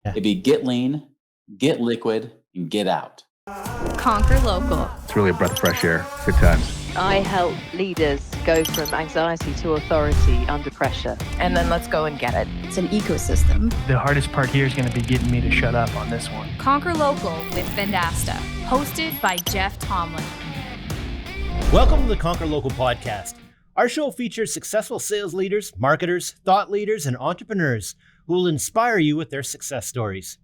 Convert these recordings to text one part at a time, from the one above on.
Yeah. It'd be get lean, get liquid, and get out. Conquer local. It's really a breath of fresh air. Good times. I help leaders go from anxiety to authority under pressure. And then let's go and get it. It's an ecosystem. The hardest part here is going to be getting me to shut up on this one. Conquer Local with Vendasta, hosted by Jeff Tomlin. Welcome to the Conquer Local podcast. Our show features successful sales leaders, marketers, thought leaders, and entrepreneurs who will inspire you with their success stories.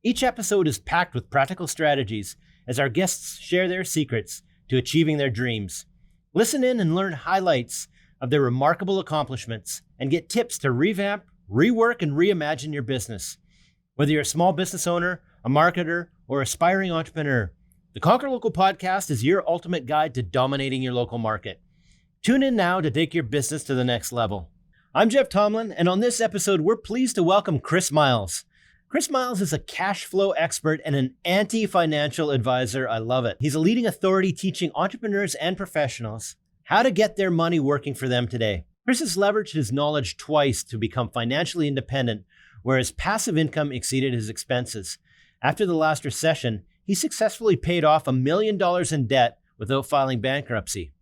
Each episode is packed with practical strategies as our guests share their secrets to achieving their dreams. Listen in and learn highlights of their remarkable accomplishments and get tips to revamp, rework, and reimagine your business. Whether you're a small business owner, a marketer, or aspiring entrepreneur, the Conquer Local podcast is your ultimate guide to dominating your local market. Tune in now to take your business to the next level. I'm Jeff Tomlin, and on this episode, we're pleased to welcome Chris Miles. Chris Miles is a cash flow expert and an anti-financial advisor. I love it. He's a leading authority teaching entrepreneurs and professionals how to get their money working for them today. Chris has leveraged his knowledge twice to become financially independent, where his passive income exceeded his expenses. After the last recession, he successfully paid off $1 million in debt without filing bankruptcy.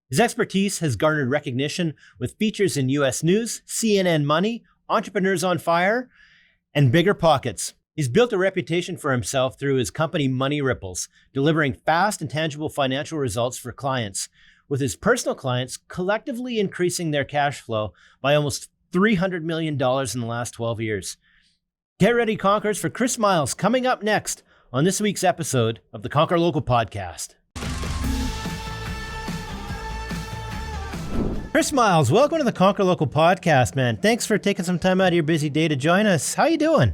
His expertise has garnered recognition with features in U.S. News, CNN Money, Entrepreneurs on Fire, and Bigger Pockets. He's built a reputation for himself through his company Money Ripples, delivering fast and tangible financial results for clients, with his personal clients collectively increasing their cash flow by almost $300 million in the last 12 years. Get ready, Conquerors, for Chris Miles coming up next on this week's episode of the Conquer Local podcast. Chris Miles, welcome to the Conquer Local podcast, man. Thanks for taking some time out of your busy day to join us. How you doing?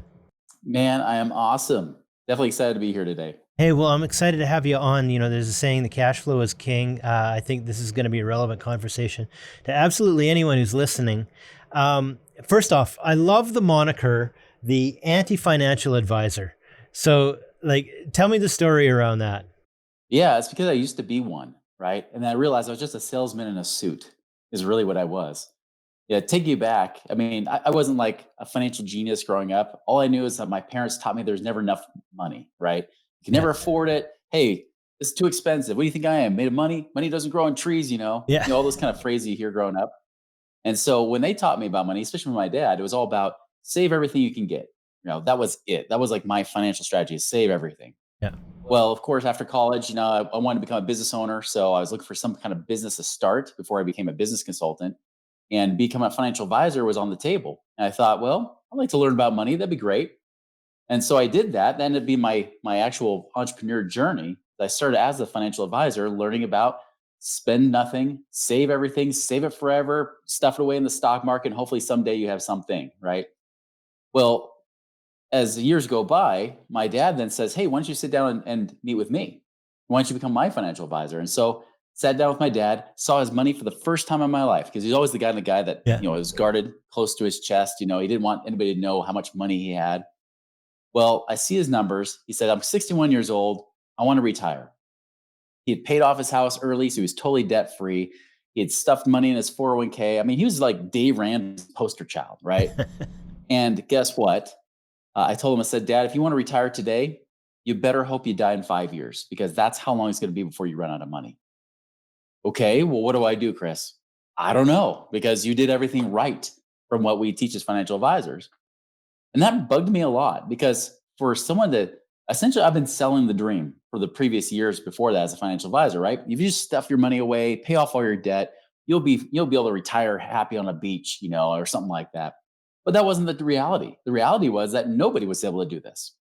Man, I am awesome. Definitely excited to be here today. Hey, well, I'm excited to have you on. You know, there's a saying, the cash flow is king. I think this is going to be a relevant conversation to absolutely anyone who's listening. First off, I love the moniker, the anti-financial advisor. So, tell me the story around that. Yeah, it's because I used to be one, right? And then I realized I was just a salesman in a suit is really what I was. Yeah, take you back. I mean, I wasn't like a financial genius growing up. All I knew is that my parents taught me there's never enough money, right? You can never afford it. Hey, it's too expensive. What do you think I am? Made of money? Money doesn't grow on trees, Yeah. You know, all those kind of phrases you hear growing up. And so when they taught me about money, especially with my dad, it was all about save everything you can get. You know, that was it. That was like my financial strategy, is save everything. Yeah. Well, of course, after college, I wanted to become a business owner. So I was looking for some kind of business to start before I became a business consultant. And becoming a financial advisor was on the table. And I thought, well, I'd like to learn about money. That'd be great. And so I did that. That ended up being my actual entrepreneur journey. I started as a financial advisor, learning about spend nothing, save everything, save it forever, stuff it away in the stock market, and hopefully someday you have something, right? Well, as years go by, my dad then says, hey, why don't you sit down and meet with me? Why don't you become my financial advisor? And so sat down with my dad, saw his money for the first time in my life, because he's always the guy that, was guarded close to his chest. He didn't want anybody to know how much money he had. Well, I see his numbers. He said, I'm 61 years old. I want to retire. He had paid off his house early, so he was totally debt free. He had stuffed money in his 401k. I mean, he was like Dave Ramsey's poster child, right? And guess what? I told him, I said, Dad, if you want to retire today, you better hope you die in 5 years, because that's how long it's going to be before you run out of money. Okay, well, what do I do, Chris? I don't know, because you did everything right from what we teach as financial advisors. And that bugged me a lot, because for someone that essentially, I've been selling the dream for the previous years before that as a financial advisor, right? If you just stuff your money away, pay off all your debt, you'll be able to retire happy on a beach, or something like that. But that wasn't the reality. The reality was that nobody was able to do this.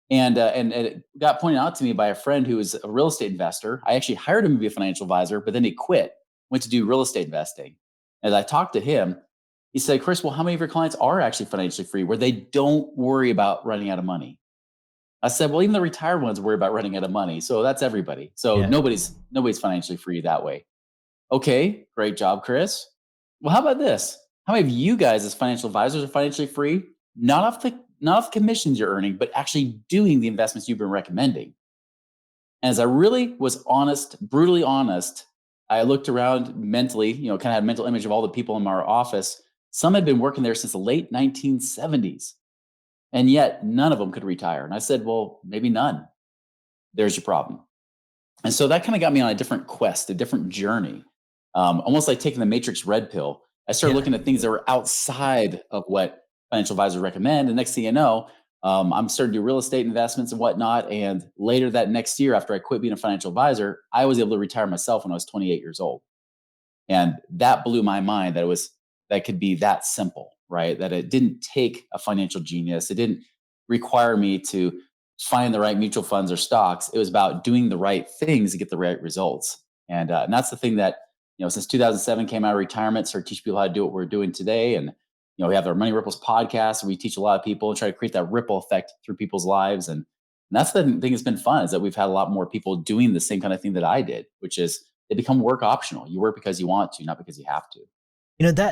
And it got pointed out to me by a friend who was a real estate investor. I actually hired him to be a financial advisor, but then he quit, went to do real estate investing. As I talked to him, he said, Chris, well, how many of your clients are actually financially free where they don't worry about running out of money? I said, well, even the retired ones worry about running out of money. So that's everybody. So nobody's financially free that way. Okay, great job, Chris. Well, how about this? How many of you guys as financial advisors are financially free? Not off the commissions you're earning, but actually doing the investments you've been recommending. And as I really was honest, brutally honest, I looked around mentally, kind of had a mental image of all the people in our office. Some had been working there since the late 1970s. And yet none of them could retire. And I said, well, maybe none. There's your problem. And so that kind of got me on a different quest, a different journey, almost like taking the Matrix red pill. I started looking at things that were outside of what financial advisors recommend. And next thing you know, I'm starting to do real estate investments and whatnot. And later that next year, after I quit being a financial advisor, I was able to retire myself when I was 28 years old. And that blew my mind that could be that simple, right? That it didn't take a financial genius. It didn't require me to find the right mutual funds or stocks. It was about doing the right things to get the right results. And that's the thing that, since 2007 came out of retirement, started teaching people how to do what we're doing today. And, we have our Money Ripples podcast, and we teach a lot of people and try to create that ripple effect through people's lives. And that's the thing that's been fun, is that we've had a lot more people doing the same kind of thing that I did, which is they become work optional. You work because you want to, not because you have to.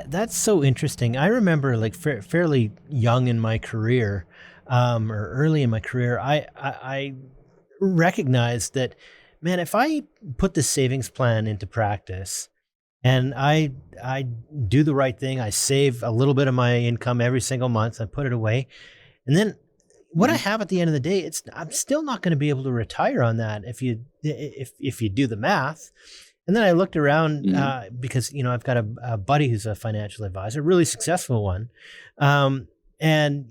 That's so interesting. I remember like fairly young in my career, or early in my career, I recognized that, man, if I put the savings plan into practice and I do the right thing, I save a little bit of my income every single month, I put it away, and then what I have at the end of the day, I'm still not going to be able to retire on that if you do the math. And then I looked around because I've got a buddy who's a financial advisor, a really successful one, and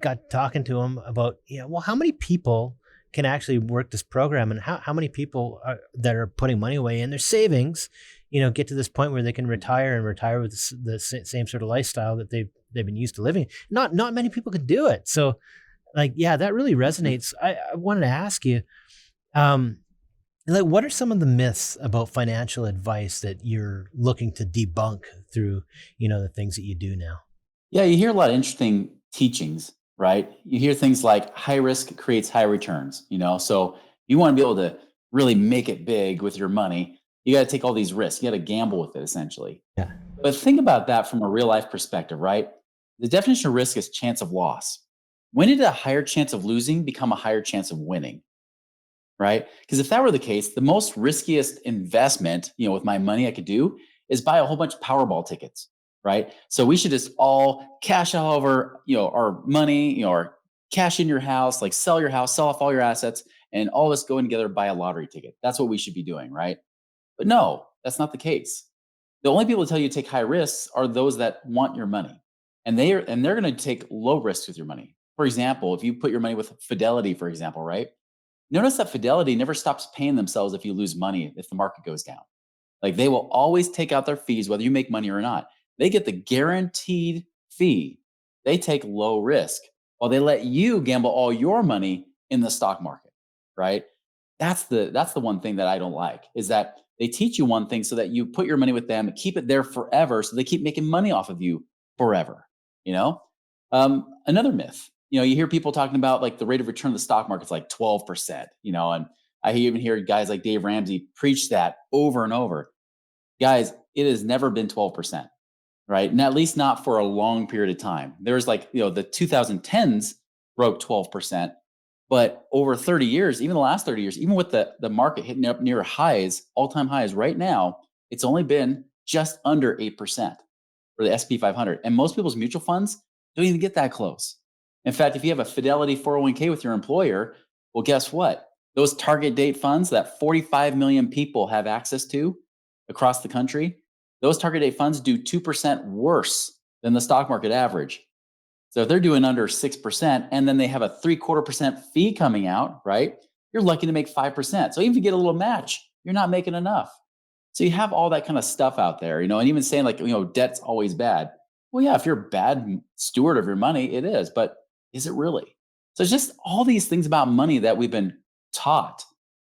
got talking to him about well, how many people can actually work this program, and how many people that are putting money away in their savings, get to this point where they can retire with the same sort of lifestyle that they've been used to living. Not many people could do it. So, that really resonates. I wanted to ask you, what are some of the myths about financial advice that you're looking to debunk through, the things that you do now? Yeah, you hear a lot of interesting teachings, right? You hear things like high risk creates high returns, so you want to be able to really make it big with your money. You got to take all these risks. You got to gamble with it, essentially. Yeah. But think about that from a real life perspective, right? The definition of risk is chance of loss. When did a higher chance of losing become a higher chance of winning? Right? Because if that were the case, the most riskiest investment, with my money I could do is buy a whole bunch of Powerball tickets, right? So we should just all cash out over, our money, or cash in your house, like sell your house, sell off all your assets, and all of us going together buy a lottery ticket. That's what we should be doing, right? But no, that's not the case. The only people that tell you to take high risks are those that want your money, and they're going to take low risks with your money. For example, if you put your money with Fidelity, for example, right? Notice that Fidelity never stops paying themselves if you lose money, if the market goes down. Like, they will always take out their fees, whether you make money or not. They get the guaranteed fee. They take low risk while they let you gamble all your money in the stock market, right? That's the one thing that I don't like, is that they teach you one thing so that you put your money with them and keep it there forever, so they keep making money off of you forever. Another myth. You hear people talking about like the rate of return of the stock market's like 12%, and I even hear guys like Dave Ramsey preach that over and over. Guys, it has never been 12%, right? And at least not for a long period of time. There's the 2010s broke 12%, but over 30 years, even the last 30 years, even with the market hitting up near highs, all-time highs right now, it's only been just under 8% for the S&P 500. And most people's mutual funds don't even get that close. In fact, if you have a Fidelity 401k with your employer, well, guess what? Those target date funds that 45 million people have access to across the country, those target date funds do 2% worse than the stock market average. So if they're doing under 6% and then they have a 0.75% fee coming out, right? You're lucky to make 5%. So even if you get a little match, you're not making enough. So you have all that kind of stuff out there, and even saying debt's always bad. Well, yeah, if you're a bad steward of your money, it is, but is it really? So it's just all these things about money that we've been taught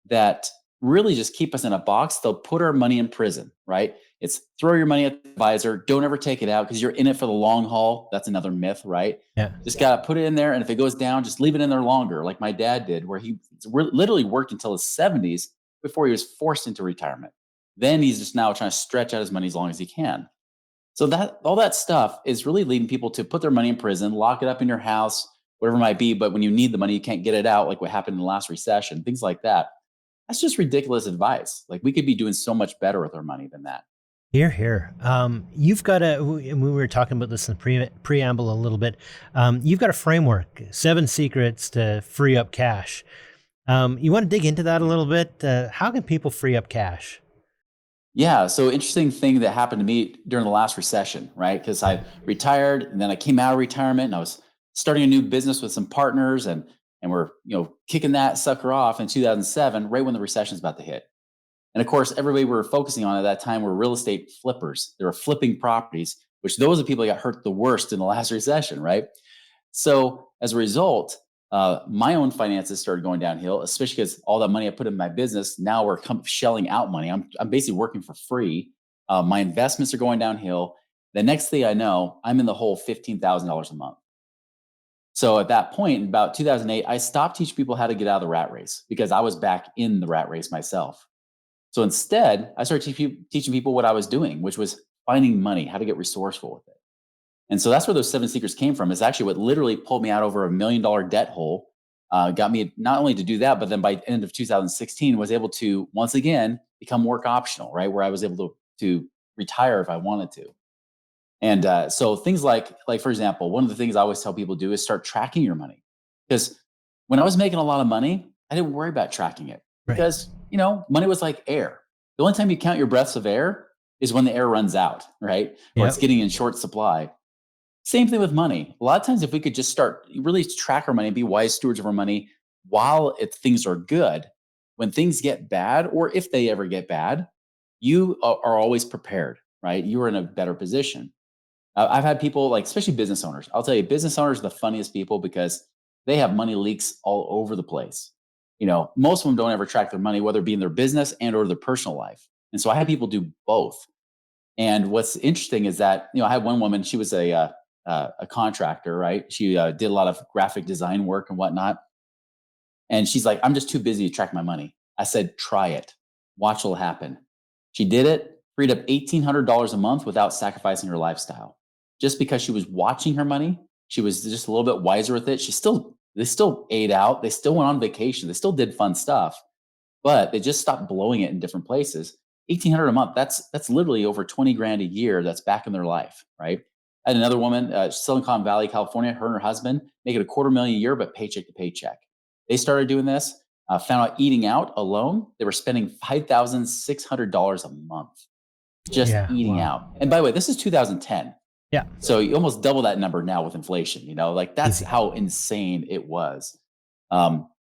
that really just keep us in a box. They'll put our money in prison, right? It's throw your money at the advisor. Don't ever take it out because you're in it for the long haul. That's another myth, right? Yeah. Just got to put it in there. And if it goes down, just leave it in there longer, like my dad did, where he literally worked until his 70s before he was forced into retirement. Then he's just now trying to stretch out his money as long as he can. So that all that stuff is really leading people to put their money in prison, lock it up in your house, whatever it might be. But when you need the money, you can't get it out, like what happened in the last recession, things like that. That's just ridiculous advice. Like, we could be doing so much better with our money than that. Here, here. You've got and we were talking about this in the preamble a little bit. You've got a framework, 7 secrets to free up cash. You want to dig into that a little bit? How can people free up cash? Yeah. So interesting thing that happened to me during the last recession, right? Because I retired and then I came out of retirement and I was starting a new business with some partners and we're, kicking that sucker off in 2007, right when the recession's about to hit. And of course, everybody we were focusing on at that time were real estate flippers. They were flipping properties, which those are the people that got hurt the worst in the last recession, right? So as a result, my own finances started going downhill, especially because all that money I put in my business, now we're shelling out money. I'm basically working for free. My investments are going downhill. The next thing I know, I'm in the hole $15,000 a month. So at that point, in about 2008, I stopped teaching people how to get out of the rat race because I was back in the rat race myself. So instead, I started teaching people what I was doing, which was finding money, how to get resourceful with it. And so that's where those 7 secrets came from. Is actually what literally pulled me out over $1 million debt hole. Got me not only to do that, but then by the end of 2016, was able to once again become work optional, right? Where I was able to retire if I wanted to. And so things like for example, one of the things I always tell people to do is start tracking your money. Because when I was making a lot of money, I didn't worry about tracking it Right. because money was like air. The only time you count your breaths of air is when the air runs out, right? Or it's Yep. getting in short supply. Same thing with money. A lot of times, if we could just start really track our money, be wise stewards of our money while things are good, when things get bad, or if they ever get bad, you are always prepared, right? You are in a better position. I've had people like, especially business owners. I'll tell you, business owners are the funniest people because they have money leaks all over the place. Most of them don't ever track their money, whether it be in their business and or their personal life. And so I had people do both. And what's interesting is that I had one woman. She was a contractor, right? She did a lot of graphic design work and whatnot. And she's like, "I'm just too busy to track my money." I said, "Try it. Watch what'll happen." She did it, freed up $1,800 a month without sacrificing her lifestyle. Just because she was watching her money, she was just a little bit wiser with it. They still ate out, they still went on vacation, they still did fun stuff, but they just stopped blowing it in different places. 1,800 a month, that's literally over 20 grand a year that's back in their life, right? I had another woman, Silicon Valley, California, her and her husband making a quarter million a year, but paycheck to paycheck. They started doing this, found out eating out alone, they were spending $5,600 a month just Yeah. eating Wow. out. And by the way, this is 2010. Yeah. So you almost double that number now with inflation, like that's Easy. how insane it was.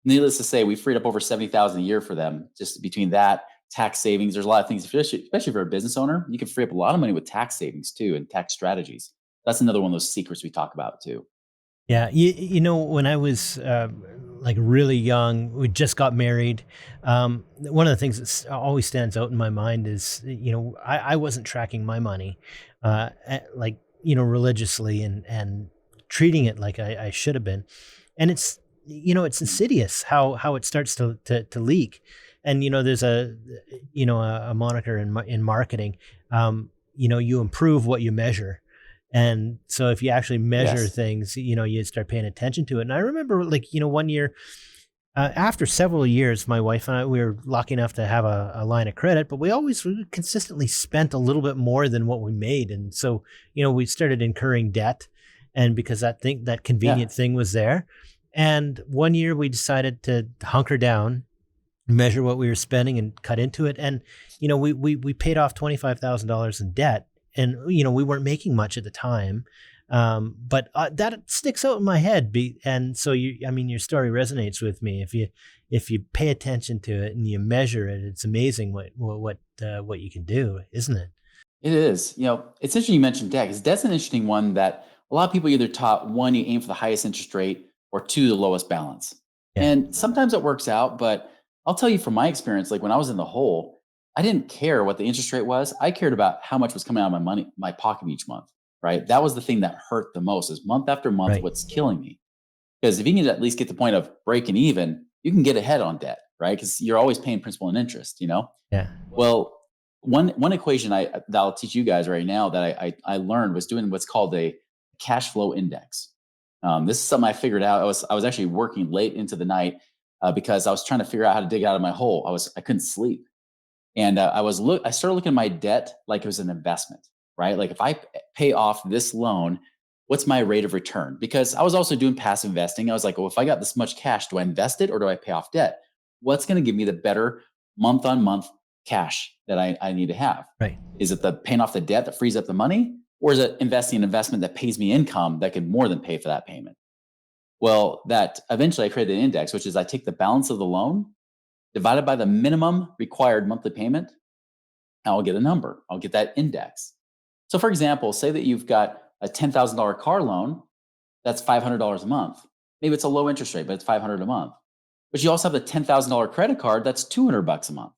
Needless to say, we freed up over 70,000 a year for them just between that tax savings. There's a lot of things, especially for a business owner, you can free up a lot of money with tax savings too and tax strategies. That's another one of those secrets we talk about too. Yeah, when I was like really young, we just got married. One of the things always stands out in my mind is, I wasn't tracking my money, like, religiously and treating it like I should have been. And it's insidious how it starts to leak. And, there's a moniker in marketing, you improve what you measure. And so if you actually measure Yes. things, you start paying attention to it. And I remember like, one year, after several years, my wife and I, we were lucky enough to have a line of credit, but we consistently spent a little bit more than what we made. And so, we started incurring debt, and because that Yeah. convenient thing was there. And one year we decided to hunker down, measure what we were spending and cut into it. And, we paid off $25,000 in debt, and, we weren't making much at the time. But that sticks out in my head. And so your story resonates with me. If you pay attention to it and you measure it, it's amazing what you can do, isn't it? It is. It's interesting you mentioned debt because debt's an interesting one that a lot of people either taught one, you aim for the highest interest rate, or two, the lowest balance. Yeah. And sometimes it works out, but I'll tell you from my experience, like when I was in the hole, I didn't care what the interest rate was. I cared about how much was coming out of my pocket each month, right? That was the thing that hurt the most is month after month, Right. what's killing me. Because if you can at least get to the point of breaking even, you can get ahead on debt, right? Because you're always paying principal and interest. Yeah. Well, one equation that I'll teach you guys right now that I learned was doing what's called a cash flow index. This is something I figured out. I was actually working late into the night because I was trying to figure out how to dig out of my hole. I couldn't sleep, And I started looking at my debt like it was an investment, right? Like if I pay off this loan, what's my rate of return? Because I was also doing passive investing. I was like, well, if I got this much cash, do I invest it or do I pay off debt? What's going to give me the better month on month cash that I need to have? Right. Is it the paying off the debt that frees up the money? Or is it investing in an investment that pays me income that can more than pay for that payment? Well, that eventually I created an index, which is I take the balance of the loan divided by the minimum required monthly payment, and I'll get a number. I'll get that index. So for example, say that you've got a $10,000 car loan, that's $500 a month. Maybe it's a low interest rate, but it's $500 a month. But you also have the $10,000 credit card, that's $200 a month.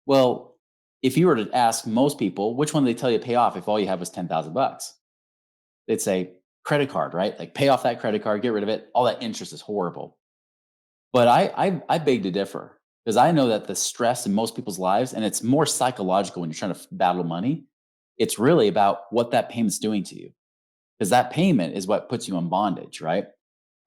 Well, if you were to ask most people, which one do they tell you to pay off if all you have was 10,000 bucks? They'd say credit card, right? Like pay off that credit card, get rid of it. All that interest is horrible. But I beg to differ because I know that the stress in most people's lives, and it's more psychological when you're trying to battle money, it's really about what that payment's doing to you. Because that payment is what puts you in bondage, right?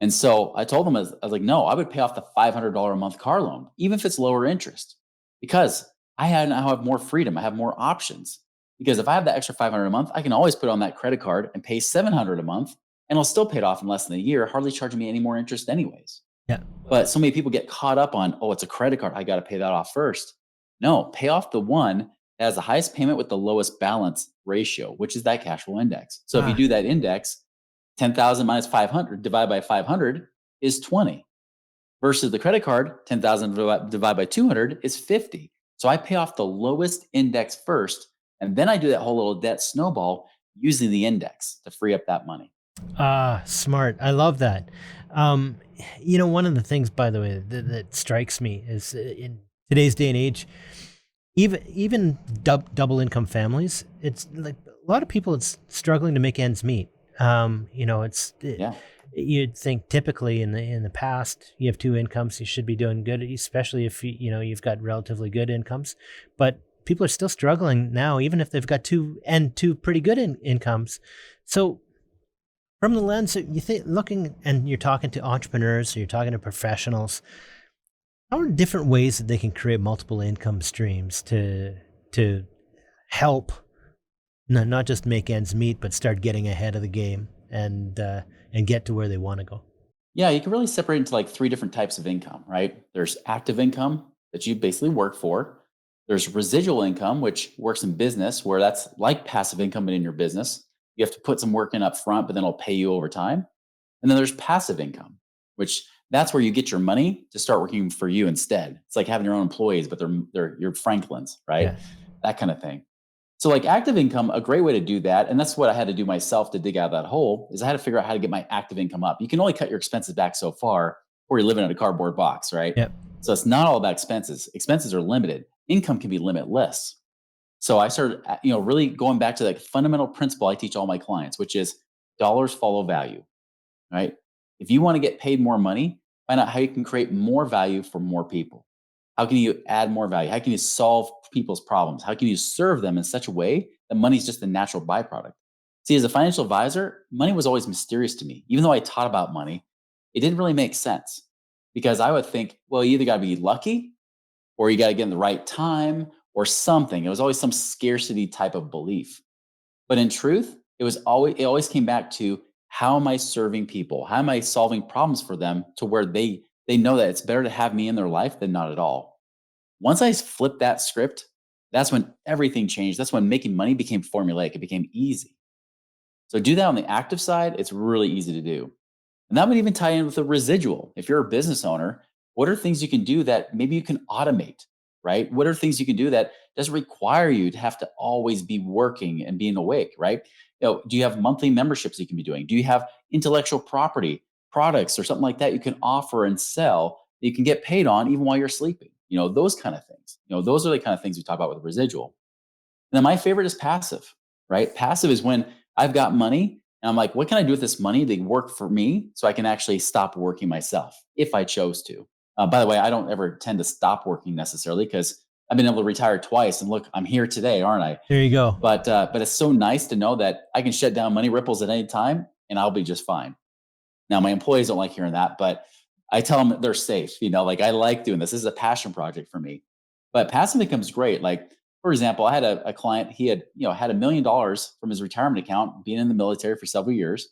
And so I told them, I was like, no, I would pay off the $500 a month car loan, even if it's lower interest, because now have more freedom. I have more options. Because if I have that extra 500 a month, I can always put it on that credit card and pay 700 a month, and I'll still pay it off in less than a year, hardly charging me any more interest anyways. Yeah. But so many people get caught up on, oh, it's a credit card, I got to pay that off first. No, pay off the one that has the highest payment with the lowest balance ratio, which is that cash flow index. So if you do that index, 10,000 minus 500 divided by 500 is 20 versus the credit card, 10,000 divided by 200 is 50. So I pay off the lowest index first, and then I do that whole little debt snowball using the index to free up that money. Smart. I love that. One of the things, by the way, that strikes me is in today's day and age, even double income families, it's like a lot of people, it's struggling to make ends meet. You'd think typically in the past, you have two incomes, you should be doing good, especially if you've got relatively good incomes. But people are still struggling now, even if they've got two pretty good incomes. So from the lens, you think looking and you're talking to entrepreneurs, or you're talking to professionals, how are different ways that they can create multiple income streams to help not just make ends meet, but start getting ahead of the game and get to where they want to go? Yeah, you can really separate into like three different types of income, right? There's active income that you basically work for. There's residual income, which works in business, where that's like passive income but in your business. You have to put some work in up front, but then it'll pay you over time. And then there's passive income, which that's where you get your money to start working for you instead. It's like having your own employees, but they're your Franklins, right? Yeah. That kind of thing. So like active income, a great way to do that, and that's what I had to do myself to dig out of that hole, is I had to figure out how to get my active income up. You can only cut your expenses back so far before you're living in a cardboard box, right? Yep. So it's not all about expenses. Expenses are limited. Income can be limitless. So I started, really going back to the fundamental principle I teach all my clients, which is dollars follow value, right? If you want to get paid more money, find out how you can create more value for more people. How can you add more value? How can you solve people's problems? How can you serve them in such a way that money is just a natural byproduct? See, as a financial advisor, money was always mysterious to me. Even though I taught about money, it didn't really make sense because I would think, well, you either got to be lucky or you got to get in the right time or something. It was always some scarcity type of belief. But in truth, it always came back to, how am I serving people? How am I solving problems for them to where they know that it's better to have me in their life than not at all? Once I flipped that script, that's when everything changed. That's when making money became formulaic. It became easy. So do that on the active side. It's really easy to do. And that would even tie in with the residual. If you're a business owner, what are things you can do that maybe you can automate, right? What are things you can do that doesn't require you to have to always be working and being awake, right? Do you have monthly memberships you can be doing? Do you have intellectual property products or something like that you can offer and sell that you can get paid on even while you're sleeping? Those kind of things. Those are the kind of things we talk about with residual. And then my favorite is passive, right? Passive is when I've got money and I'm like, what can I do with this money to work for me so I can actually stop working myself if I chose to? By the way, I don't ever tend to stop working necessarily because I've been able to retire twice, and look, I'm here today, aren't I? There you go. But it's so nice to know that I can shut down money ripples at any time and I'll be just fine. Now, my employees don't like hearing that, but I tell them that they're safe. I like doing this. This is a passion project for me. But passive income is great. Like, for example, I had a client, he had, had $1 million from his retirement account, being in the military for several years.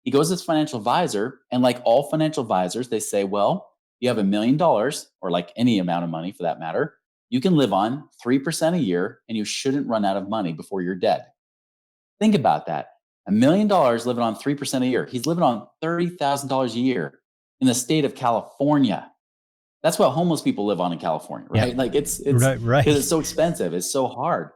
He goes to his financial advisor, and like all financial advisors, they say, well, you have $1 million, or like any amount of money for that matter, you can live on 3% a year, and you shouldn't run out of money before you're dead. Think about that. $1 million living on 3% a year. He's living on $30,000 a year in the state of California. That's what homeless people live on in California, right? Yeah. Like it's right. because it's so expensive. It's so hard.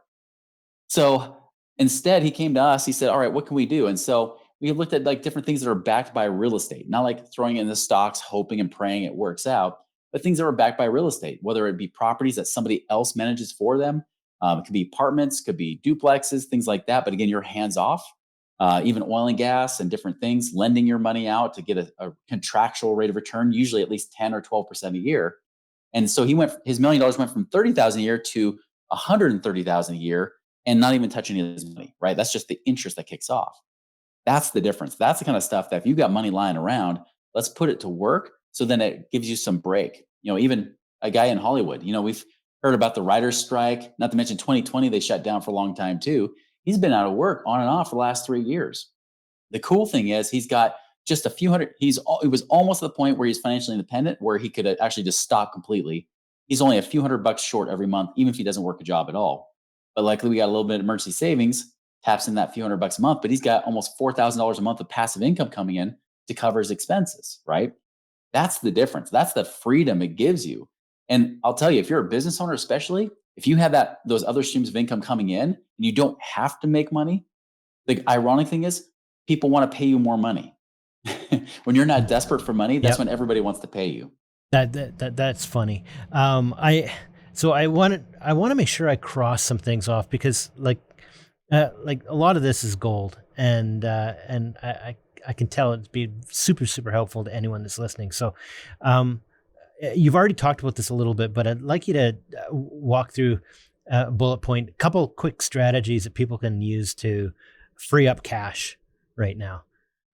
So instead, he came to us. He said, all right, what can we do? And so we looked at like different things that are backed by real estate, not like throwing in the stocks, hoping and praying it works out, but things that are backed by real estate, whether it be properties that somebody else manages for them. It could be apartments, could be duplexes, things like that. But again, you're hands off. Even oil and gas and different things, lending your money out to get a contractual rate of return, usually at least 10 or 12% a year. And so his $1 million went from 30,000 a year to 130,000 a year, and not even touching his money, right? That's just the interest that kicks off. That's the difference. That's the kind of stuff that if you've got money lying around, let's put it to work. So then it gives you some break. Even a guy in Hollywood, we've heard about the writer's strike, not to mention 2020, they shut down for a long time too. He's been out of work on and off for the last 3 years. The cool thing is he's got just a few hundred. It was almost at the point where he's financially independent, where he could actually just stop completely. He's only a few $100 short every month, even if he doesn't work a job at all. But likely we got a little bit of emergency savings, taps in that few $100 a month, but he's got almost $4,000 a month of passive income coming in to cover his expenses, right? That's the difference. That's the freedom it gives you. And I'll tell you, if you're a business owner, especially, if you have those other streams of income coming in and you don't have to make money, the ironic thing is people want to pay you more money. When you're not desperate for money, that's when everybody wants to pay you. That's funny. I want to make sure I cross some things off, because like a lot of this is gold, and I can tell it'd be super, super helpful to anyone that's listening. So, you've already talked about this a little bit, but I'd like you to walk through a bullet point, a couple quick strategies that people can use to free up cash right now.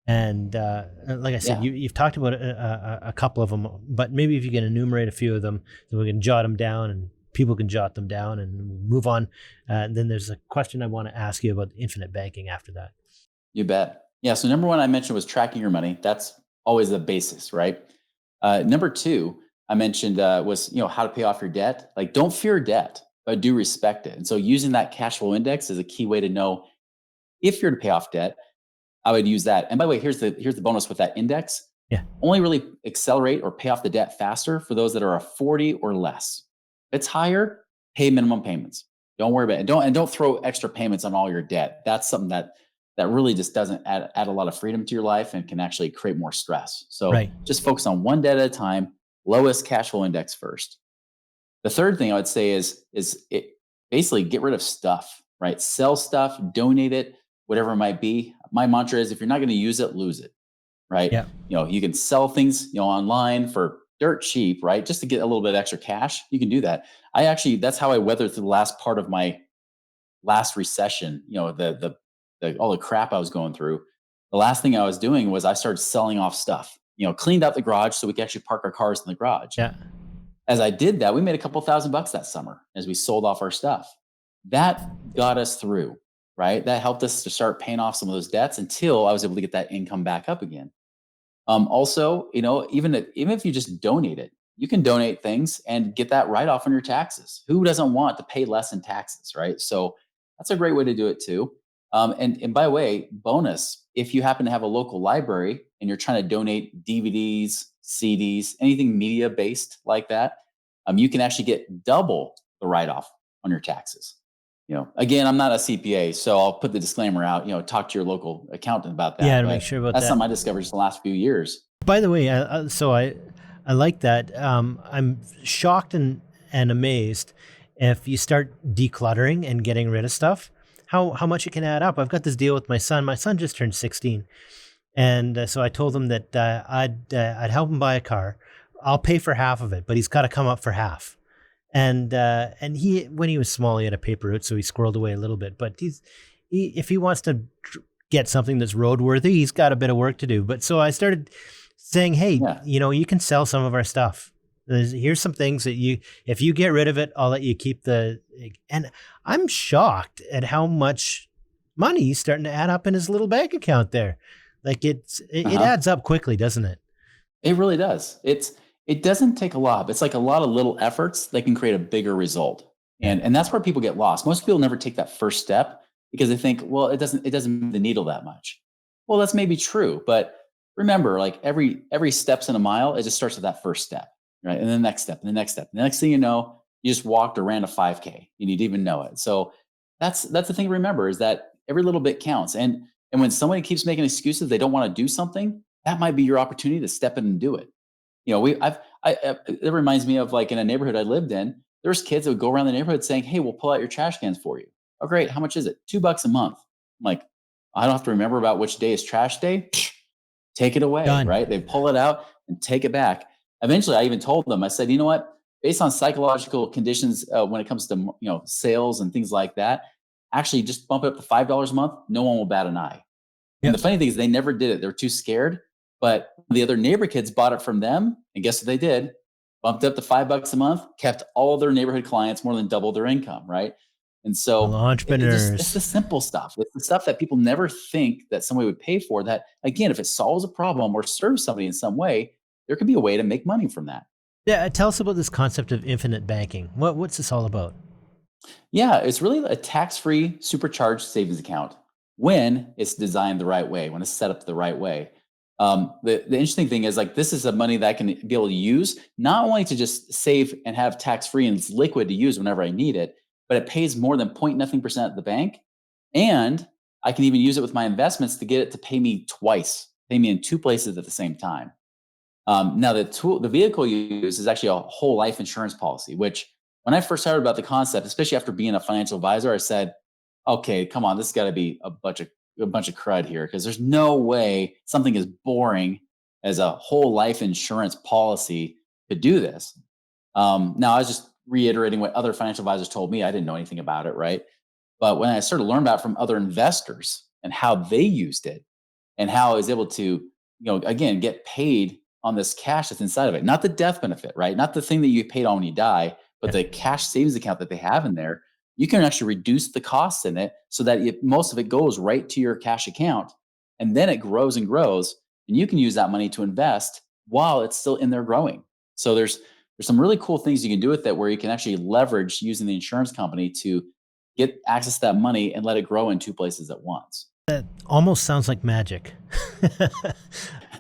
And like I said, you've talked about a couple of them, but maybe if you can enumerate a few of them, so we can jot them down and people can jot them down and move on. And then there's a question I want to ask you about infinite banking after that. You bet. Yeah. So number one I mentioned was tracking your money. That's always the basis, right? Number two I mentioned was how to pay off your debt. Like, don't fear debt, but do respect it. And so using that cash flow index is a key way to know if you're to pay off debt. I would use that. And by the way, here's the bonus with that index. Yeah. Only really accelerate or pay off the debt faster for those that are a 40 or less. If it's higher, pay minimum payments. Don't worry about it. And don't throw extra payments on all your debt. That's something that really just doesn't add a lot of freedom to your life and can actually create more stress. So just focus on one debt at a time, lowest cash flow index first. The third thing I would say is it basically get rid of stuff, right? Sell stuff, donate it, whatever it might be. My mantra is if you're not going to use it, lose it, right? Yeah. You can sell things, online for dirt cheap, right? Just to get a little bit of extra cash. You can do that. That's how I weathered through the last part of my last recession, all the crap I was going through. The last thing I was doing was I started selling off stuff, cleaned out the garage so we could actually park our cars in the garage. Yeah. As I did that, we made a couple $1,000 that summer as we sold off our stuff. That got us through, right? That helped us to start paying off some of those debts until I was able to get that income back up again. Also, even if you just donate it, you can donate things and get that write-off on your taxes. Who doesn't want to pay less in taxes, right? So that's a great way to do it too. And by the way, bonus, if you happen to have a local library and you're trying to donate DVDs, CDs, anything media-based like that, you can actually get double the write-off on your taxes. Again, I'm not a CPA, so I'll put the disclaimer out, talk to your local accountant about that. Yeah, to make sure about that's that. something I discovered just the last few years. By the way, I like that. I'm shocked and amazed if you start decluttering and getting rid of stuff, how much it can add up. I've got this deal with my son. My son just turned 16. And so I told him that I'd help him buy a car. I'll pay for half of it, but he's got to come up for half. And he, when he was small, he had a paper route, so he squirreled away a little bit. But if he wants to get something that's roadworthy, he's got a bit of work to do. But so I started saying, hey, you can sell some of our stuff. Here's some things that if you get rid of it, I'll let you keep and I'm shocked at how much money he's starting to add up in his little bank account there. Like it adds up quickly, doesn't it? It really does. It doesn't take a lot. It's like a lot of little efforts that can create a bigger result. And that's where people get lost. Most people never take that first step because they think, well, it doesn't move the needle that much. Well, that's maybe true, but remember, like every step's in a mile, it just starts with that first step, right? And the next step, and the next step. And the next thing you know, you just walked or ran a 5K and you didn't even know it. So that's the thing to remember, is that every little bit counts. And when somebody keeps making excuses, they don't want to do something, that might be your opportunity to step in and do it. You know, it reminds me of, like, in a neighborhood I lived in, there's kids that would go around the neighborhood saying, "Hey, we'll pull out your trash cans for you." "Oh, great. How much is it?" $2 a month. I'm like, I don't have to remember about which day is trash day. Take it away, Done. right? They pull it out and take it back. Eventually, I even told them, I said, you know what? Based on psychological conditions, when it comes to sales and things like that, actually just bump it up to $5 a month. No one will bat an eye. And the funny thing is, they never did it. They were too scared. But the other neighbor kids bought it from them, and guess what they did? Bumped up to $5 a month, kept all of their neighborhood clients, more than doubled their income, right? And so Entrepreneurs. it's the simple stuff. It's the stuff that people never think that somebody would pay for, that, again, if it solves a problem or serves somebody in some way, there could be a way to make money from that. Yeah, tell us about this concept of infinite banking. What's this all about? Yeah, it's really a tax-free supercharged savings account when it's designed the right way, when it's set up the right way. The interesting thing is, like, this is the money that I can be able to use not only to just save and have tax-free and it's liquid to use whenever I need it, but it pays more than 0.0% at the bank. And I can even use it with my investments to get it to pay me twice, pay me in two places at the same time. Now, the vehicle you use is actually a whole life insurance policy, which, when I first heard about the concept, especially after being a financial advisor, I said, okay, come on, this has got to be a bunch of crud here, because there's no way something as boring as a whole life insurance policy could do this. Now, I was just reiterating what other financial advisors told me. I didn't know anything about it, right? But when I started to learn about it from other investors and how they used it, and how I was able to, again, get paid on this cash that's inside of it, not the death benefit, right? Not the thing that you paid on when you die, but the cash savings account that they have in there. You can actually reduce the costs in it so that most of it goes right to your cash account, and then it grows and grows, and you can use that money to invest while it's still in there growing. So there's some really cool things you can do with it, where you can actually leverage using the insurance company to get access to that money and let it grow in two places at once. That almost sounds like magic.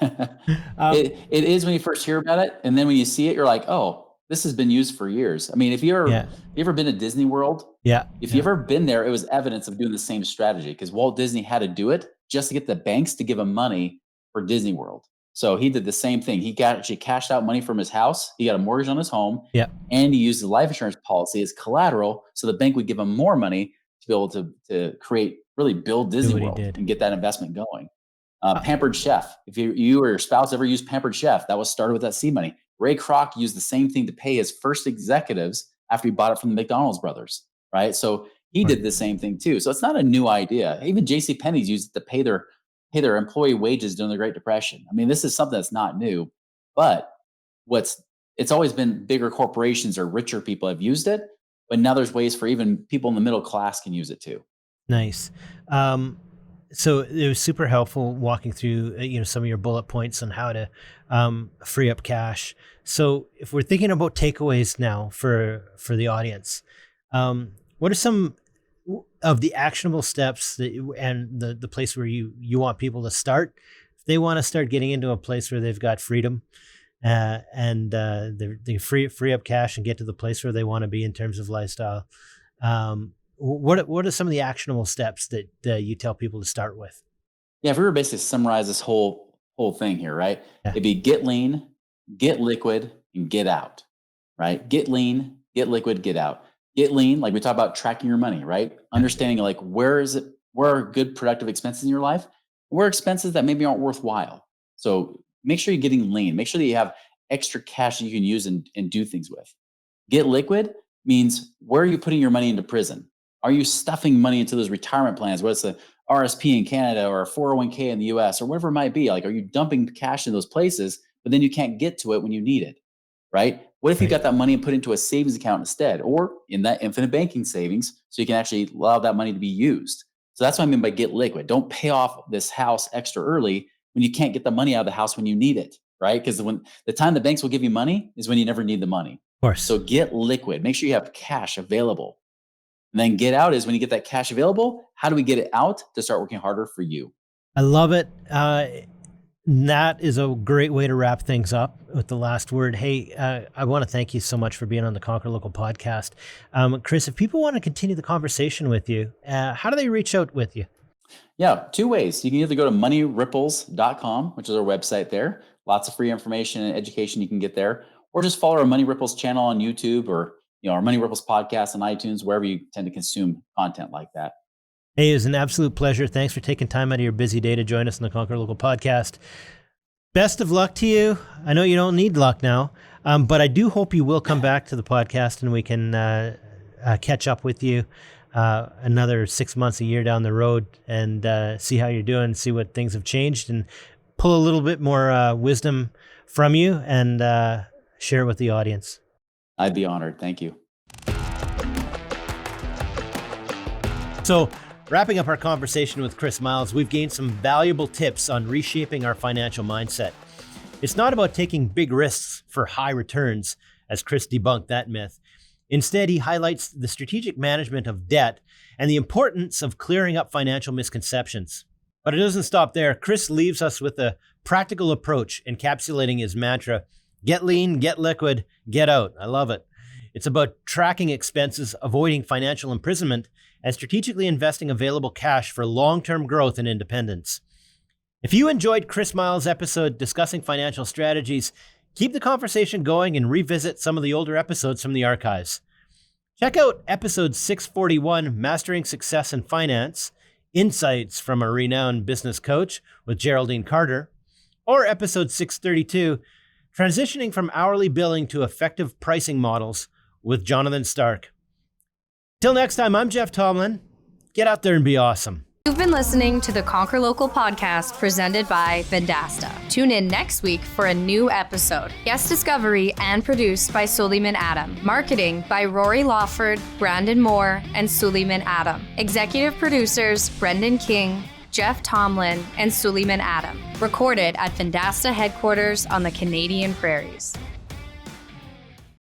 It is when you first hear about it, and then when you see it, you're like, oh, this has been used for years. I mean, if you ever been to Disney World? Yeah. If you've ever been there, it was evidence of doing the same strategy, because Walt Disney had to do it just to get the banks to give him money for Disney World. So he did the same thing. He actually cashed out money from his house. He got a mortgage on his home. Yeah. And he used the life insurance policy as collateral, so the bank would give him more money to be able to really build Disney World and get that investment going. Pampered Chef. If you or your spouse ever used Pampered Chef, that was started with that seed money. Ray Kroc used the same thing to pay his first executives after he bought it from the McDonald's brothers, right? So he did the same thing too. So it's not a new idea. Even JCPenney's used it to pay their employee wages during the Great Depression. I mean, this is something that's not new, but it's always been bigger corporations or richer people have used it, but now there's ways for even people in the middle class can use it too. Nice. So it was super helpful walking through, some of your bullet points on how to free up cash. So if we're thinking about takeaways now for the audience, what are some of the actionable steps and the place where you want people to start if they want to start getting into a place where they've got freedom and they free up cash and get to the place where they want to be in terms of lifestyle? What are some of the actionable steps that you tell people to start with? Yeah, if we were basically to summarize this whole thing here, right? Yeah. It'd be get lean, get liquid, and get out, right? Get lean, get liquid, get out. Get lean, like we talked about tracking your money, right? Understanding, like, where are good productive expenses in your life? Where are expenses that maybe aren't worthwhile? So make sure you're getting lean. Make sure that you have extra cash that you can use and do things with. Get liquid means, where are you putting your money into prison? Are you stuffing money into those retirement plans, whether it's a RSP in Canada or a 401k in the US or whatever it might be? Like, are you dumping cash in those places, but then you can't get to it when you need it? right? What if you Right. got that money and put into a savings account instead, or in that infinite banking savings, so you can actually allow that money to be used? So that's what I mean by get liquid. Don't pay off this house extra early when you can't get the money out of the house when you need it, right? Because when the time the banks will give you money is when you never need the money. Of course. So get liquid. Make sure you have cash available. And then get out is when you get that cash available. How do we get it out to start working harder for you? I love it. That is a great way to wrap things up with the last word. Hey, I want to thank you so much for being on the Conquer Local podcast. Chris, if people want to continue the conversation with you, how do they reach out with you? Yeah, two ways. You can either go to moneyripples.com, which is our website there. Lots of free information and education you can get there. Or just follow our Money Ripples channel on YouTube, or our Money Ripples podcast on iTunes, wherever you tend to consume content like that. Hey, it was an absolute pleasure. Thanks for taking time out of your busy day to join us on the Conquer Local podcast. Best of luck to you. I know you don't need luck now, but I do hope you will come back to the podcast and we can catch up with you another 6 months, a year down the road, and see how you're doing, see what things have changed, and pull a little bit more wisdom from you and share it with the audience. I'd be honored. Thank you. So, wrapping up our conversation with Chris Miles, we've gained some valuable tips on reshaping our financial mindset. It's not about taking big risks for high returns, as Chris debunked that myth. Instead, he highlights the strategic management of debt and the importance of clearing up financial misconceptions. But it doesn't stop there. Chris leaves us with a practical approach, encapsulating his mantra, get lean, get liquid, get out. I love it. It's about tracking expenses, avoiding financial imprisonment, and strategically investing available cash for long-term growth and independence. If you enjoyed Chris Miles' episode discussing financial strategies, keep the conversation going and revisit some of the older episodes from the archives. Check out episode 641, Mastering Success in Finance, Insights from a Renowned Business Coach with Geraldine Carter, or episode 632, Transitioning from Hourly Billing to Effective Pricing Models with Jonathan Stark. Till next time, I'm Jeff Tomlin. Get out there and be awesome. You've been listening to the Conquer Local podcast presented by Vendasta. Tune in next week for a new episode. Guest discovery and produced by Suleiman Adam. Marketing by Rory Lawford, Brandon Moore, and Suleiman Adam. Executive producers Brendan King, Jeff Tomlin, and Suleiman Adam. Recorded at Vendasta headquarters on the Canadian Prairies.